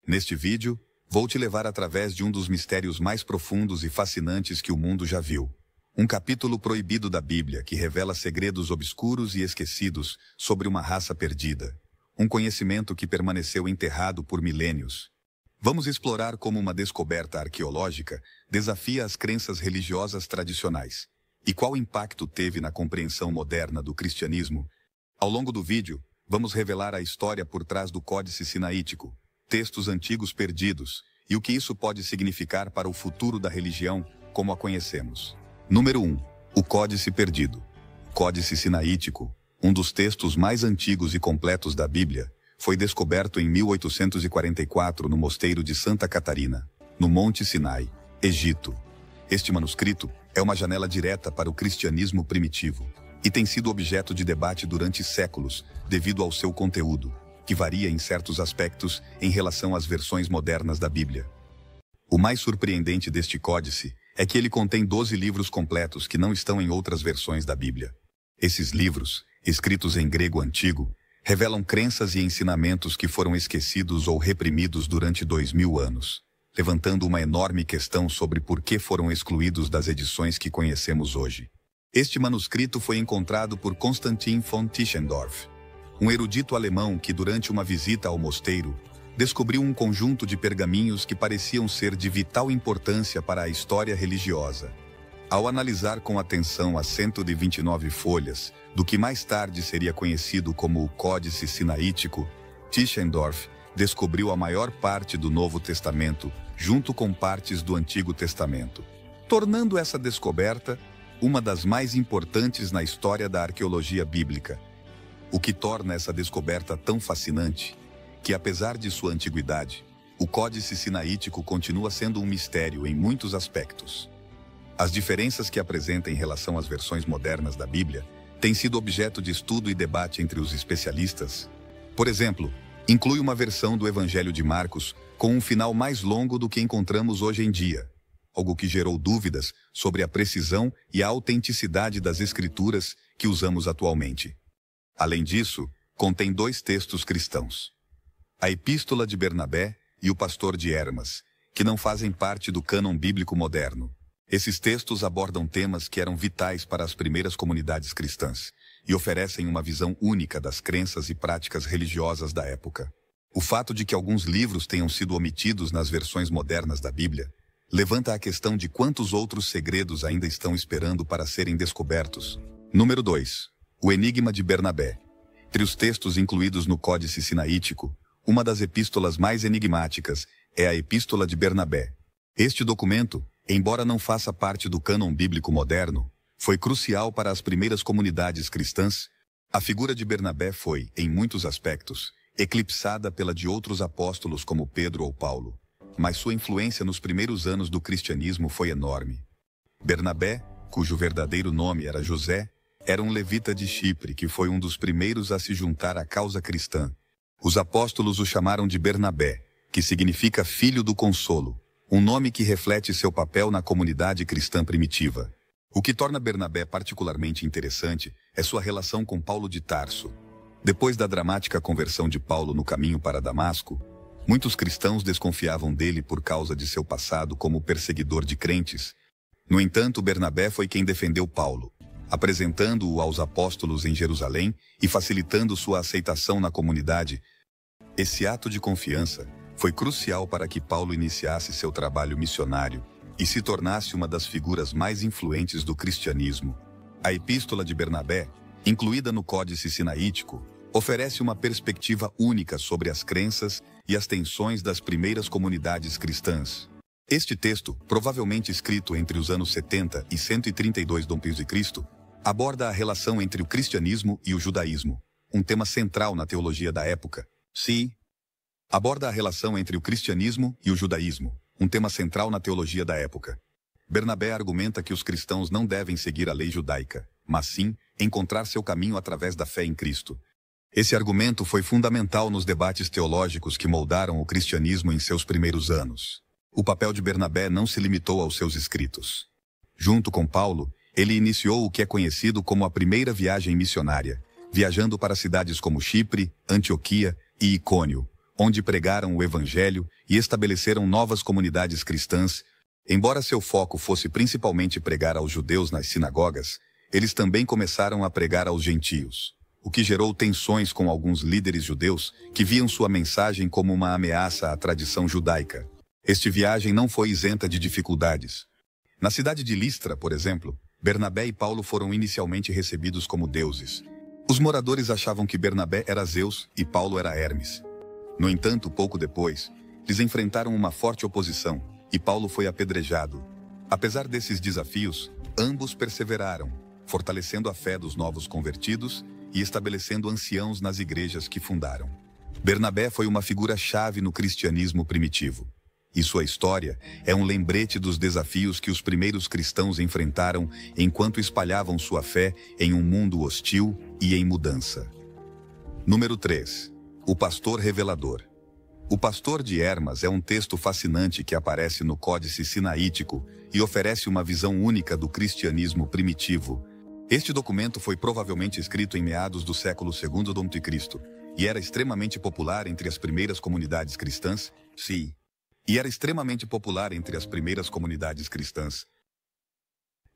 Neste vídeo, vou te levar através de um dos mistérios mais profundos e fascinantes que o mundo já viu. Um capítulo proibido da Bíblia que revela segredos obscuros e esquecidos sobre uma raça perdida. Um conhecimento que permaneceu enterrado por milênios. Vamos explorar como uma descoberta arqueológica desafia as crenças religiosas tradicionais. E qual impacto teve na compreensão moderna do cristianismo? Ao longo do vídeo, vamos revelar a história por trás do Códice Sinaítico, textos antigos perdidos, e o que isso pode significar para o futuro da religião como a conhecemos. Número 1. O Códice Perdido. Códice Sinaítico, um dos textos mais antigos e completos da Bíblia, foi descoberto em 1844 no mosteiro de Santa Catarina, no Monte Sinai, Egito. Este manuscrito é uma janela direta para o cristianismo primitivo e tem sido objeto de debate durante séculos devido ao seu conteúdo, que varia em certos aspectos em relação às versões modernas da Bíblia. O mais surpreendente deste códice é que ele contém 12 livros completos que não estão em outras versões da Bíblia. Esses livros, escritos em grego antigo, revelam crenças e ensinamentos que foram esquecidos ou reprimidos durante 2000 anos, levantando uma enorme questão sobre por que foram excluídos das edições que conhecemos hoje. Este manuscrito foi encontrado por Konstantin von Tischendorf, um erudito alemão que, durante uma visita ao mosteiro, descobriu um conjunto de pergaminhos que pareciam ser de vital importância para a história religiosa. Ao analisar com atenção as 129 folhas do que mais tarde seria conhecido como o Códice Sinaítico, Tischendorf descobriu a maior parte do Novo Testamento junto com partes do Antigo Testamento, tornando essa descoberta uma das mais importantes na história da arqueologia bíblica. O que torna essa descoberta tão fascinante, que apesar de sua antiguidade, o Códice Sinaítico continua sendo um mistério em muitos aspectos. As diferenças que apresenta em relação às versões modernas da Bíblia têm sido objeto de estudo e debate entre os especialistas. Por exemplo, inclui uma versão do Evangelho de Marcos com um final mais longo do que encontramos hoje em dia, algo que gerou dúvidas sobre a precisão e a autenticidade das escrituras que usamos atualmente. Além disso, contém 2 textos cristãos: a Epístola de Bernabé e o Pastor de Hermas, que não fazem parte do cânon bíblico moderno. Esses textos abordam temas que eram vitais para as primeiras comunidades cristãs e oferecem uma visão única das crenças e práticas religiosas da época. O fato de que alguns livros tenham sido omitidos nas versões modernas da Bíblia levanta a questão de quantos outros segredos ainda estão esperando para serem descobertos. Número 2. O Enigma de Bernabé. Entre os textos incluídos no Códice Sinaítico, uma das epístolas mais enigmáticas é a Epístola de Bernabé. Este documento, embora não faça parte do cânon bíblico moderno, foi crucial para as primeiras comunidades cristãs. A figura de Bernabé foi, em muitos aspectos, eclipsada pela de outros apóstolos como Pedro ou Paulo, mas sua influência nos primeiros anos do cristianismo foi enorme. Bernabé, cujo verdadeiro nome era José, era um levita de Chipre que foi um dos primeiros a se juntar à causa cristã. Os apóstolos o chamaram de Bernabé, que significa filho do consolo, um nome que reflete seu papel na comunidade cristã primitiva. O que torna Bernabé particularmente interessante é sua relação com Paulo de Tarso. Depois da dramática conversão de Paulo no caminho para Damasco, muitos cristãos desconfiavam dele por causa de seu passado como perseguidor de crentes. No entanto, Bernabé foi quem defendeu Paulo, apresentando-o aos apóstolos em Jerusalém e facilitando sua aceitação na comunidade. Esse ato de confiança foi crucial para que Paulo iniciasse seu trabalho missionário e se tornasse uma das figuras mais influentes do cristianismo. A Epístola de Bernabé, incluída no Códice Sinaítico, oferece uma perspectiva única sobre as crenças e as tensões das primeiras comunidades cristãs. Este texto, provavelmente escrito entre os anos 70 e 132 d.C., aborda a relação entre o cristianismo e o judaísmo, um tema central na teologia da época. Aborda a relação entre o cristianismo e o judaísmo, um tema central na teologia da época. Bernabé argumenta que os cristãos não devem seguir a lei judaica, mas sim encontrar seu caminho através da fé em Cristo. Esse argumento foi fundamental nos debates teológicos que moldaram o cristianismo em seus primeiros anos. O papel de Bernabé não se limitou aos seus escritos. Junto com Paulo, ele iniciou o que é conhecido como a primeira viagem missionária, viajando para cidades como Chipre, Antioquia e Icônio, onde pregaram o Evangelho e estabeleceram novas comunidades cristãs. Embora seu foco fosse principalmente pregar aos judeus nas sinagogas, eles também começaram a pregar aos gentios, o que gerou tensões com alguns líderes judeus que viam sua mensagem como uma ameaça à tradição judaica. Esta viagem não foi isenta de dificuldades. Na cidade de Listra, por exemplo, Bernabé e Paulo foram inicialmente recebidos como deuses. Os moradores achavam que Bernabé era Zeus e Paulo era Hermes. No entanto, pouco depois, eles enfrentaram uma forte oposição e Paulo foi apedrejado. Apesar desses desafios, ambos perseveraram, fortalecendo a fé dos novos convertidos e estabelecendo anciãos nas igrejas que fundaram. Bernabé foi uma figura-chave no cristianismo primitivo. E sua história é um lembrete dos desafios que os primeiros cristãos enfrentaram enquanto espalhavam sua fé em um mundo hostil e em mudança. Número 3. O pastor revelador. O Pastor de Hermas é um texto fascinante que aparece no Códice Sinaítico e oferece uma visão única do cristianismo primitivo. Este documento foi provavelmente escrito em meados do século II d.C. e era extremamente popular entre as primeiras comunidades cristãs.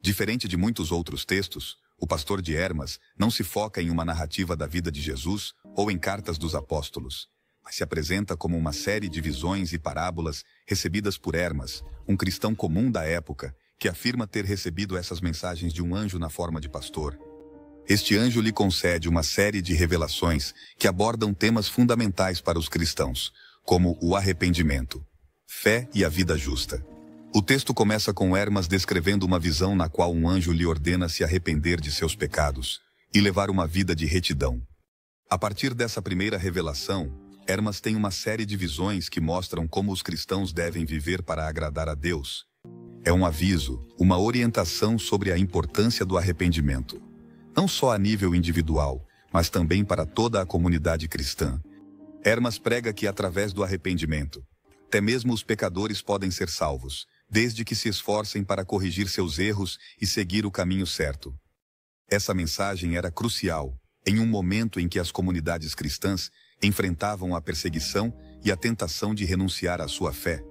Diferente de muitos outros textos, o Pastor de Hermas não se foca em uma narrativa da vida de Jesus ou em cartas dos apóstolos, mas se apresenta como uma série de visões e parábolas recebidas por Hermas, um cristão comum da época, que afirma ter recebido essas mensagens de um anjo na forma de pastor. Este anjo lhe concede uma série de revelações que abordam temas fundamentais para os cristãos, como o arrependimento, fé e a vida justa. O texto começa com Hermas descrevendo uma visão na qual um anjo lhe ordena se arrepender de seus pecados e levar uma vida de retidão. A partir dessa primeira revelação, Hermas tem uma série de visões que mostram como os cristãos devem viver para agradar a Deus. É um aviso, uma orientação sobre a importância do arrependimento, não só a nível individual, mas também para toda a comunidade cristã. Hermas prega que através do arrependimento, até mesmo os pecadores podem ser salvos, desde que se esforcem para corrigir seus erros e seguir o caminho certo. Essa mensagem era crucial, em um momento em que as comunidades cristãs enfrentavam a perseguição e a tentação de renunciar à sua fé.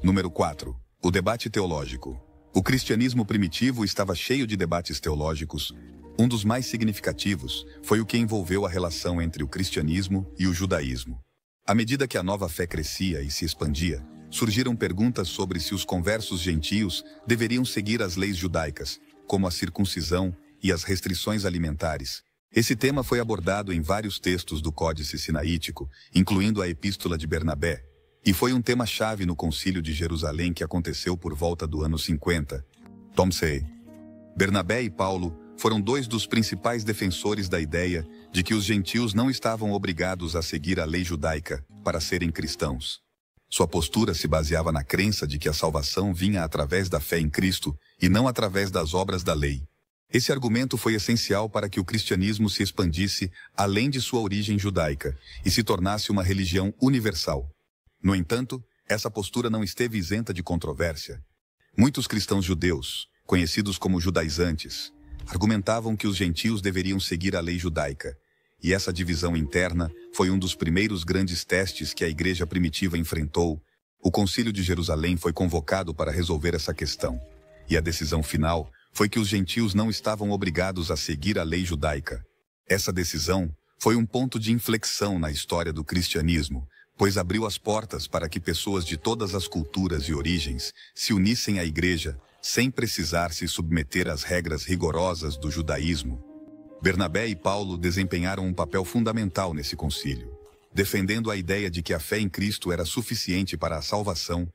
Número 4. O debate teológico. O cristianismo primitivo estava cheio de debates teológicos. Um dos mais significativos foi o que envolveu a relação entre o cristianismo e o judaísmo. À medida que a nova fé crescia e se expandia, surgiram perguntas sobre se os conversos gentios deveriam seguir as leis judaicas, como a circuncisão e as restrições alimentares. Esse tema foi abordado em vários textos do Códice Sinaítico, incluindo a Epístola de Bernabé, e foi um tema-chave no Concílio de Jerusalém que aconteceu por volta do ano 50. Bernabé e Paulo foram dois dos principais defensores da ideia de que os gentios não estavam obrigados a seguir a lei judaica para serem cristãos. Sua postura se baseava na crença de que a salvação vinha através da fé em Cristo e não através das obras da lei. Esse argumento foi essencial para que o cristianismo se expandisse além de sua origem judaica e se tornasse uma religião universal. No entanto, essa postura não esteve isenta de controvérsia. Muitos cristãos judeus, conhecidos como judaizantes, argumentavam que os gentios deveriam seguir a lei judaica, e essa divisão interna foi um dos primeiros grandes testes que a igreja primitiva enfrentou. O Concílio de Jerusalém foi convocado para resolver essa questão, e a decisão final foi que os gentios não estavam obrigados a seguir a lei judaica. Essa decisão foi um ponto de inflexão na história do cristianismo, pois abriu as portas para que pessoas de todas as culturas e origens se unissem à igreja, sem precisar se submeter às regras rigorosas do judaísmo. Bernabé e Paulo desempenharam um papel fundamental nesse concílio, defendendo a ideia de que a fé em Cristo era suficiente para a salvação.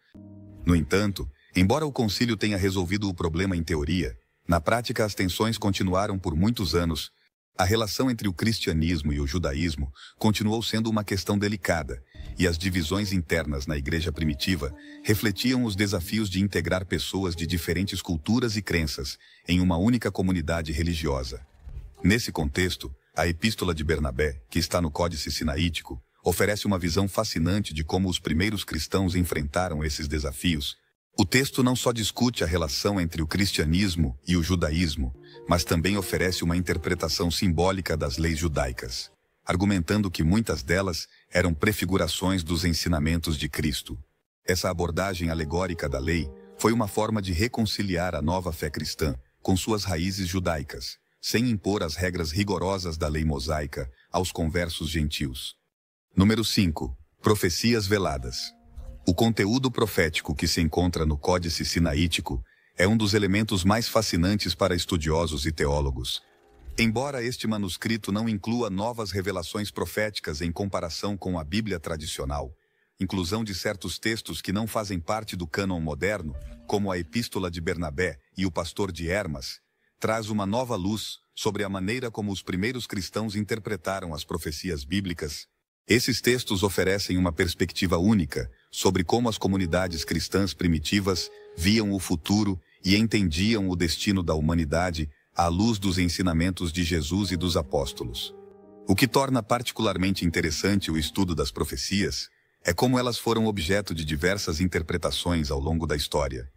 No entanto, embora o concílio tenha resolvido o problema em teoria, na prática as tensões continuaram por muitos anos. A relação entre o cristianismo e o judaísmo continuou sendo uma questão delicada, e as divisões internas na igreja primitiva refletiam os desafios de integrar pessoas de diferentes culturas e crenças em uma única comunidade religiosa. Nesse contexto, a Epístola de Bernabé, que está no Códice Sinaítico, oferece uma visão fascinante de como os primeiros cristãos enfrentaram esses desafios. O texto não só discute a relação entre o cristianismo e o judaísmo, mas também oferece uma interpretação simbólica das leis judaicas, argumentando que muitas delas eram prefigurações dos ensinamentos de Cristo. Essa abordagem alegórica da lei foi uma forma de reconciliar a nova fé cristã com suas raízes judaicas, sem impor as regras rigorosas da lei mosaica aos conversos gentios. Número 5. Profecias veladas. O conteúdo profético que se encontra no Códice Sinaítico é um dos elementos mais fascinantes para estudiosos e teólogos. Embora este manuscrito não inclua novas revelações proféticas em comparação com a Bíblia tradicional, inclusão de certos textos que não fazem parte do cânon moderno, como a Epístola de Bernabé e o Pastor de Hermas, traz uma nova luz sobre a maneira como os primeiros cristãos interpretaram as profecias bíblicas. Esses textos oferecem uma perspectiva única sobre como as comunidades cristãs primitivas viam o futuro e entendiam o destino da humanidade à luz dos ensinamentos de Jesus e dos apóstolos. O que torna particularmente interessante o estudo das profecias é como elas foram objeto de diversas interpretações ao longo da história.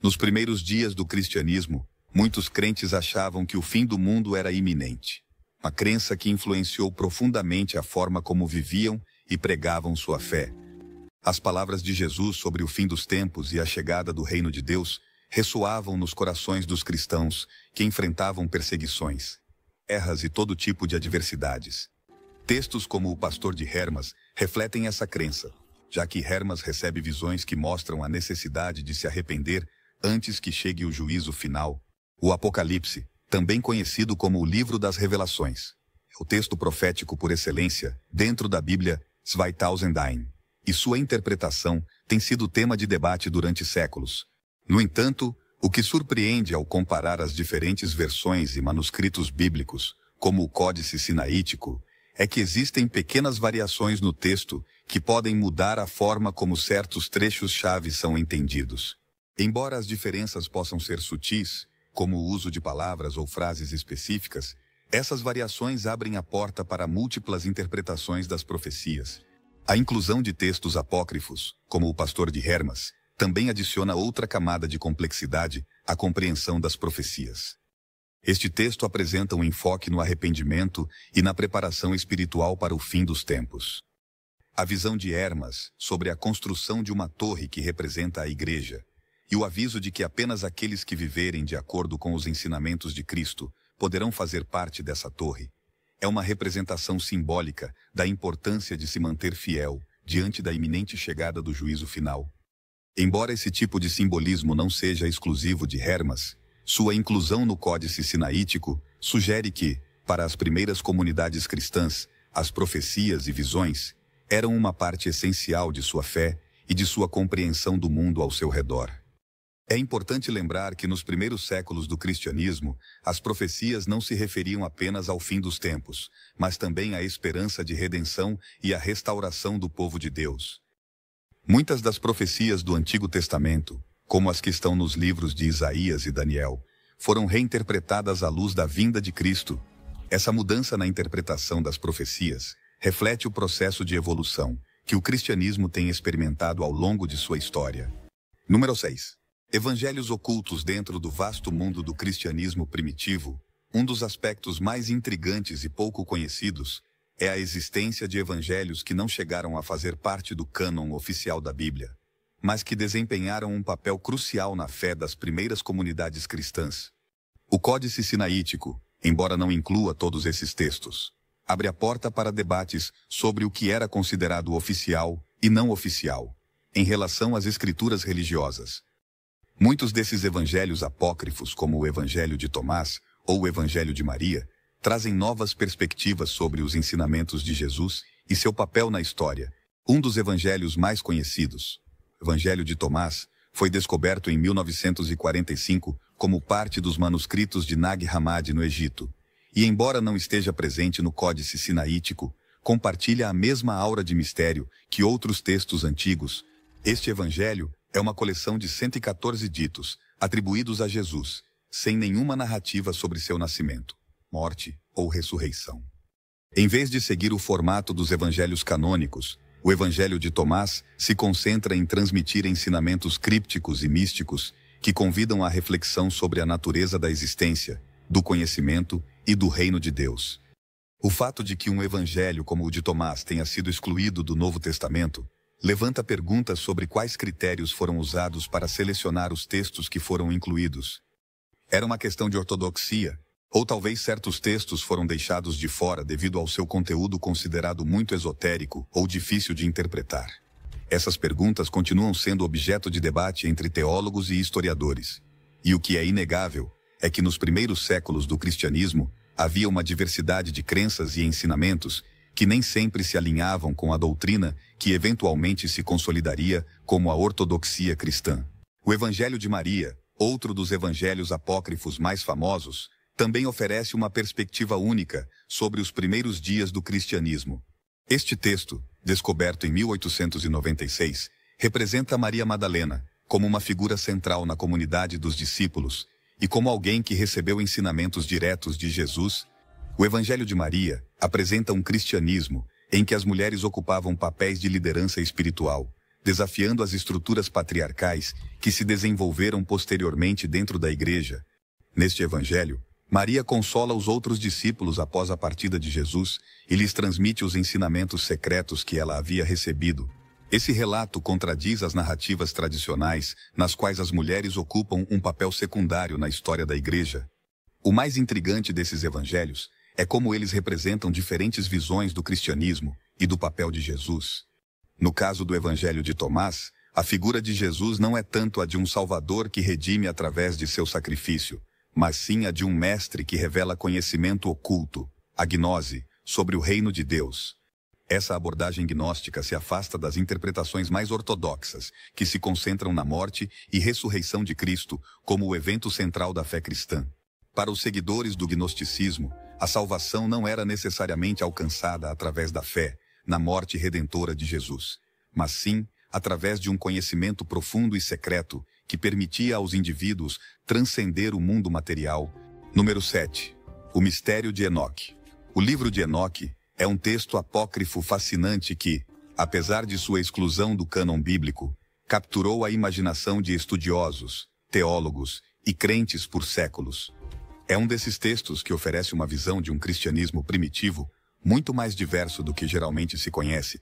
Nos primeiros dias do cristianismo, muitos crentes achavam que o fim do mundo era iminente, uma crença que influenciou profundamente a forma como viviam e pregavam sua fé. As palavras de Jesus sobre o fim dos tempos e a chegada do reino de Deus ressoavam nos corações dos cristãos que enfrentavam perseguições, guerras e todo tipo de adversidades. Textos como o Pastor de Hermas refletem essa crença, já que Hermas recebe visões que mostram a necessidade de se arrepender antes que chegue o juízo final. O Apocalipse, também conhecido como o Livro das Revelações, é o texto profético por excelência dentro da Bíblia 2000, e sua interpretação tem sido tema de debate durante séculos. No entanto, o que surpreende ao comparar as diferentes versões e manuscritos bíblicos, como o Códice Sinaítico, é que existem pequenas variações no texto que podem mudar a forma como certos trechos-chave são entendidos. Embora as diferenças possam ser sutis, como o uso de palavras ou frases específicas, essas variações abrem a porta para múltiplas interpretações das profecias. A inclusão de textos apócrifos, como o Pastor de Hermas, também adiciona outra camada de complexidade à compreensão das profecias. Este texto apresenta um enfoque no arrependimento e na preparação espiritual para o fim dos tempos. A visão de Hermas sobre a construção de uma torre que representa a Igreja, e o aviso de que apenas aqueles que viverem de acordo com os ensinamentos de Cristo poderão fazer parte dessa torre, é uma representação simbólica da importância de se manter fiel diante da iminente chegada do juízo final. Embora esse tipo de simbolismo não seja exclusivo de Hermas, sua inclusão no Códice Sinaítico sugere que, para as primeiras comunidades cristãs, as profecias e visões eram uma parte essencial de sua fé e de sua compreensão do mundo ao seu redor. É importante lembrar que nos primeiros séculos do cristianismo, as profecias não se referiam apenas ao fim dos tempos, mas também à esperança de redenção e à restauração do povo de Deus. Muitas das profecias do Antigo Testamento, como as que estão nos livros de Isaías e Daniel, foram reinterpretadas à luz da vinda de Cristo. Essa mudança na interpretação das profecias reflete o processo de evolução que o cristianismo tem experimentado ao longo de sua história. Número 6. Evangelhos ocultos dentro do vasto mundo do cristianismo primitivo. Um dos aspectos mais intrigantes e pouco conhecidos é a existência de evangelhos que não chegaram a fazer parte do cânon oficial da Bíblia, mas que desempenharam um papel crucial na fé das primeiras comunidades cristãs. O Códice Sinaítico, embora não inclua todos esses textos, abre a porta para debates sobre o que era considerado oficial e não oficial, em relação às escrituras religiosas. Muitos desses evangelhos apócrifos, como o Evangelho de Tomás ou o Evangelho de Maria, trazem novas perspectivas sobre os ensinamentos de Jesus e seu papel na história. Um dos evangelhos mais conhecidos, o Evangelho de Tomás, foi descoberto em 1945 como parte dos manuscritos de Nag Hammadi no Egito, e embora não esteja presente no Códice Sinaítico, compartilha a mesma aura de mistério que outros textos antigos. Este evangelho é uma coleção de 114 ditos, atribuídos a Jesus, sem nenhuma narrativa sobre seu nascimento, morte ou ressurreição. Em vez de seguir o formato dos evangelhos canônicos, o Evangelho de Tomás se concentra em transmitir ensinamentos crípticos e místicos que convidam à reflexão sobre a natureza da existência, do conhecimento e do reino de Deus. O fato de que um evangelho como o de Tomás tenha sido excluído do Novo Testamento levanta perguntas sobre quais critérios foram usados para selecionar os textos que foram incluídos. Era uma questão de ortodoxia, ou talvez certos textos foram deixados de fora devido ao seu conteúdo considerado muito esotérico ou difícil de interpretar. Essas perguntas continuam sendo objeto de debate entre teólogos e historiadores. E o que é inegável é que nos primeiros séculos do cristianismo havia uma diversidade de crenças e ensinamentos que nem sempre se alinhavam com a doutrina que eventualmente se consolidaria como a ortodoxia cristã. O Evangelho de Maria, outro dos evangelhos apócrifos mais famosos, também oferece uma perspectiva única sobre os primeiros dias do cristianismo. Este texto, descoberto em 1896, representa Maria Madalena como uma figura central na comunidade dos discípulos e como alguém que recebeu ensinamentos diretos de Jesus. O Evangelho de Maria apresenta um cristianismo em que as mulheres ocupavam papéis de liderança espiritual, desafiando as estruturas patriarcais que se desenvolveram posteriormente dentro da igreja. Neste Evangelho, Maria consola os outros discípulos após a partida de Jesus e lhes transmite os ensinamentos secretos que ela havia recebido. Esse relato contradiz as narrativas tradicionais, nas quais as mulheres ocupam um papel secundário na história da igreja. O mais intrigante desses evangelhos é como eles representam diferentes visões do cristianismo e do papel de Jesus. No caso do Evangelho de Tomás, a figura de Jesus não é tanto a de um Salvador que redime através de seu sacrifício, mas sim a de um mestre que revela conhecimento oculto, a gnose, sobre o reino de Deus. Essa abordagem gnóstica se afasta das interpretações mais ortodoxas, que se concentram na morte e ressurreição de Cristo como o evento central da fé cristã. Para os seguidores do gnosticismo, a salvação não era necessariamente alcançada através da fé na morte redentora de Jesus, mas sim através de um conhecimento profundo e secreto que permitia aos indivíduos transcender o mundo material. Número 7. O mistério de Enoque. O livro de Enoque é um texto apócrifo fascinante que, apesar de sua exclusão do cânon bíblico, capturou a imaginação de estudiosos, teólogos e crentes por séculos. É um desses textos que oferece uma visão de um cristianismo primitivo muito mais diverso do que geralmente se conhece.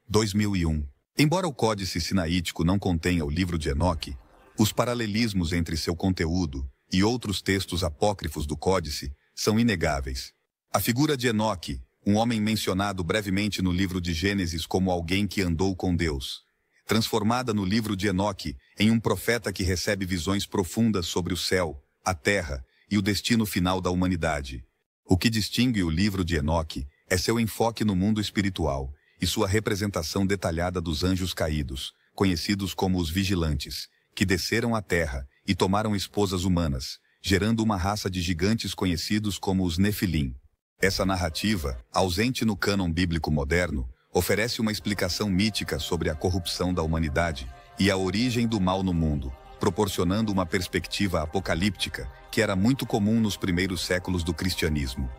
2001. Embora o Códice Sinaítico não contenha o livro de Enoque, os paralelismos entre seu conteúdo e outros textos apócrifos do Códice são inegáveis. A figura de Enoque, um homem mencionado brevemente no livro de Gênesis como alguém que andou com Deus, transformada no livro de Enoque em um profeta que recebe visões profundas sobre o céu, a terra e o destino final da humanidade. O que distingue o livro de Enoque é seu enfoque no mundo espiritual e sua representação detalhada dos anjos caídos, conhecidos como os vigilantes, que desceram à terra e tomaram esposas humanas, gerando uma raça de gigantes conhecidos como os Nefilim. Essa narrativa, ausente no cânon bíblico moderno, oferece uma explicação mítica sobre a corrupção da humanidade e a origem do mal no mundo, proporcionando uma perspectiva apocalíptica que era muito comum nos primeiros séculos do cristianismo.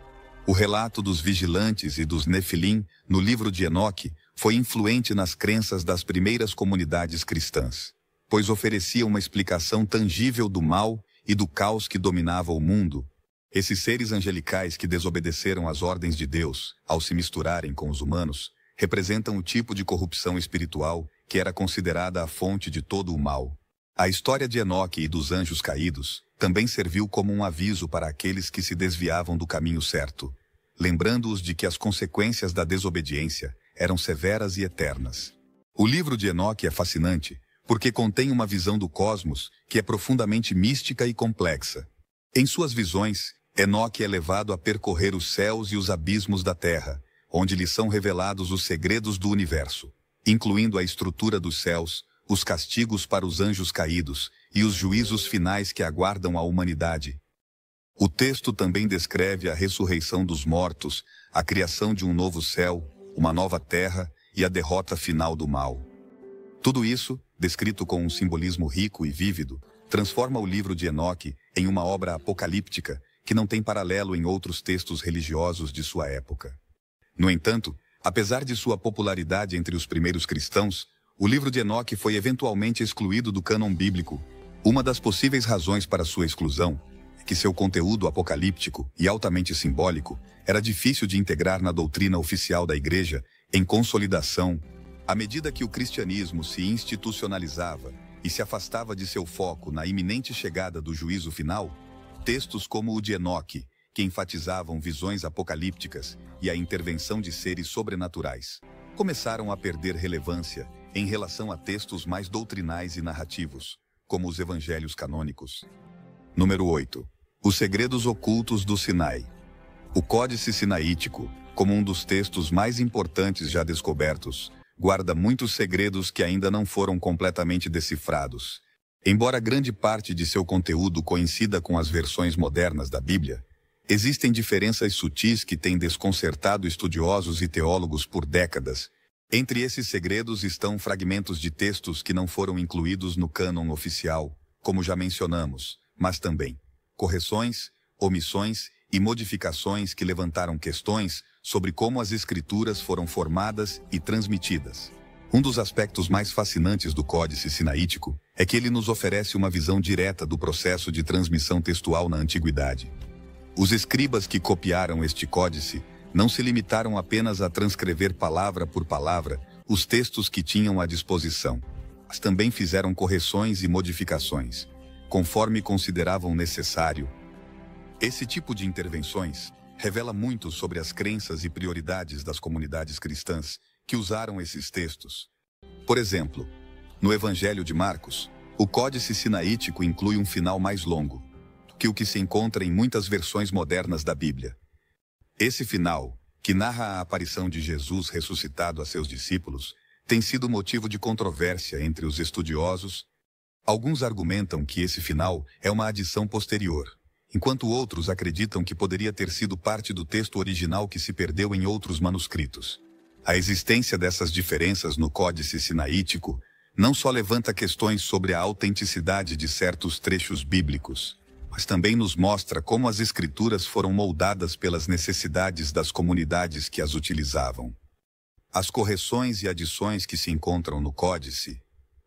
O relato dos vigilantes e dos Nefilim no livro de Enoque foi influente nas crenças das primeiras comunidades cristãs, pois oferecia uma explicação tangível do mal e do caos que dominava o mundo. Esses seres angelicais que desobedeceram às ordens de Deus ao se misturarem com os humanos representam o tipo de corrupção espiritual que era considerada a fonte de todo o mal. A história de Enoque e dos anjos caídos também serviu como um aviso para aqueles que se desviavam do caminho certo, lembrando-os de que as consequências da desobediência eram severas e eternas. O livro de Enoque é fascinante porque contém uma visão do cosmos que é profundamente mística e complexa. Em suas visões, Enoque é levado a percorrer os céus e os abismos da terra, onde lhe são revelados os segredos do universo, incluindo a estrutura dos céus, os castigos para os anjos caídos e os juízos finais que aguardam a humanidade. O texto também descreve a ressurreição dos mortos, a criação de um novo céu, uma nova terra e a derrota final do mal. Tudo isso, descrito com um simbolismo rico e vívido, transforma o livro de Enoque em uma obra apocalíptica que não tem paralelo em outros textos religiosos de sua época. No entanto, apesar de sua popularidade entre os primeiros cristãos, o livro de Enoque foi eventualmente excluído do cânon bíblico. Uma das possíveis razões para sua exclusão é que seu conteúdo apocalíptico e altamente simbólico era difícil de integrar na doutrina oficial da Igreja em consolidação, à medida que o cristianismo se institucionalizava e se afastava de seu foco na iminente chegada do juízo final, textos como o de Enoque, que enfatizavam visões apocalípticas e a intervenção de seres sobrenaturais, começaram a perder relevância em relação a textos mais doutrinais e narrativos, como os evangelhos canônicos. Número 8. Os segredos ocultos do Sinai. O Códice Sinaítico, como um dos textos mais importantes já descobertos, guarda muitos segredos que ainda não foram completamente decifrados. Embora grande parte de seu conteúdo coincida com as versões modernas da Bíblia, existem diferenças sutis que têm desconcertado estudiosos e teólogos por décadas. Entre esses segredos estão fragmentos de textos que não foram incluídos no cânon oficial, como já mencionamos, mas também correções, omissões e modificações que levantaram questões sobre como as escrituras foram formadas e transmitidas. Um dos aspectos mais fascinantes do Códice Sinaítico é que ele nos oferece uma visão direta do processo de transmissão textual na antiguidade. Os escribas que copiaram este códice não se limitaram apenas a transcrever palavra por palavra os textos que tinham à disposição, mas também fizeram correções e modificações, conforme consideravam necessário. Esse tipo de intervenções revela muito sobre as crenças e prioridades das comunidades cristãs que usaram esses textos. Por exemplo, no Evangelho de Marcos, o Códice Sinaítico inclui um final mais longo que o que se encontra em muitas versões modernas da Bíblia. Esse final, que narra a aparição de Jesus ressuscitado a seus discípulos, tem sido motivo de controvérsia entre os estudiosos. Alguns argumentam que esse final é uma adição posterior, enquanto outros acreditam que poderia ter sido parte do texto original que se perdeu em outros manuscritos. A existência dessas diferenças no Códice Sinaítico não só levanta questões sobre a autenticidade de certos trechos bíblicos, mas também nos mostra como as escrituras foram moldadas pelas necessidades das comunidades que as utilizavam. As correções e adições que se encontram no Códice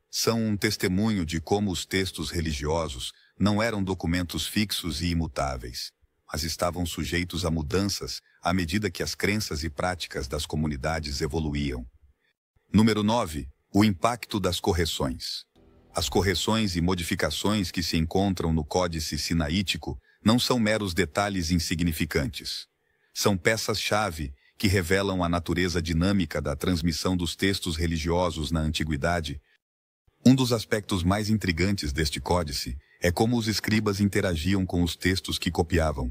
são um testemunho de como os textos religiosos não eram documentos fixos e imutáveis, mas estavam sujeitos a mudanças à medida que as crenças e práticas das comunidades evoluíam. Número 9. O impacto das correções. As correções e modificações que se encontram no Códice Sinaítico não são meros detalhes insignificantes. São peças-chave que revelam a natureza dinâmica da transmissão dos textos religiosos na antiguidade. Um dos aspectos mais intrigantes deste códice é como os escribas interagiam com os textos que copiavam.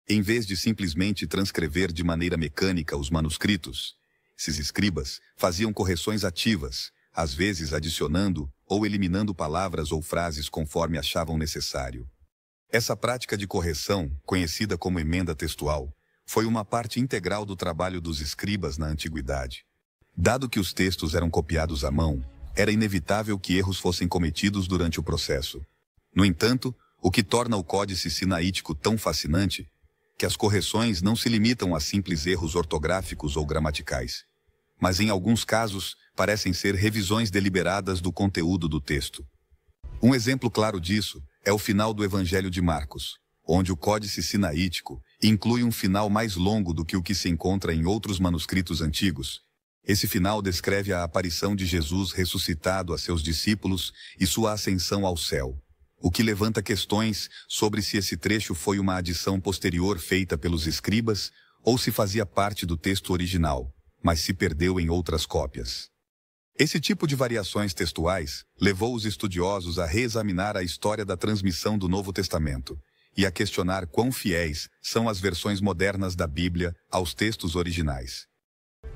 Em vez de simplesmente transcrever de maneira mecânica os manuscritos, esses escribas faziam correções ativas, às vezes adicionando ou eliminando palavras ou frases conforme achavam necessário. Essa prática de correção, conhecida como emenda textual, foi uma parte integral do trabalho dos escribas na antiguidade. Dado que os textos eram copiados à mão, era inevitável que erros fossem cometidos durante o processo. No entanto, o que torna o Códice Sinaítico tão fascinante é que as correções não se limitam a simples erros ortográficos ou gramaticais, mas em alguns casos parecem ser revisões deliberadas do conteúdo do texto. Um exemplo claro disso é o final do Evangelho de Marcos, onde o Códice Sinaítico inclui um final mais longo do que o que se encontra em outros manuscritos antigos. Esse final descreve a aparição de Jesus ressuscitado a seus discípulos e sua ascensão ao céu, o que levanta questões sobre se esse trecho foi uma adição posterior feita pelos escribas ou se fazia parte do texto original, mas se perdeu em outras cópias. Esse tipo de variações textuais levou os estudiosos a reexaminar a história da transmissão do Novo Testamento e a questionar quão fiéis são as versões modernas da Bíblia aos textos originais.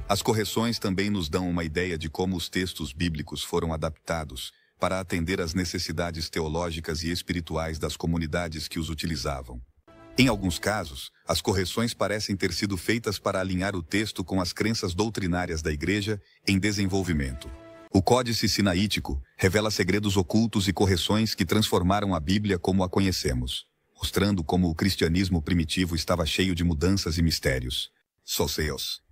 As correções também nos dão uma ideia de como os textos bíblicos foram adaptados para atender às necessidades teológicas e espirituais das comunidades que os utilizavam. Em alguns casos, as correções parecem ter sido feitas para alinhar o texto com as crenças doutrinárias da Igreja em desenvolvimento. O Códice Sinaítico revela segredos ocultos e correções que transformaram a Bíblia como a conhecemos, mostrando como o cristianismo primitivo estava cheio de mudanças e mistérios. Sócios.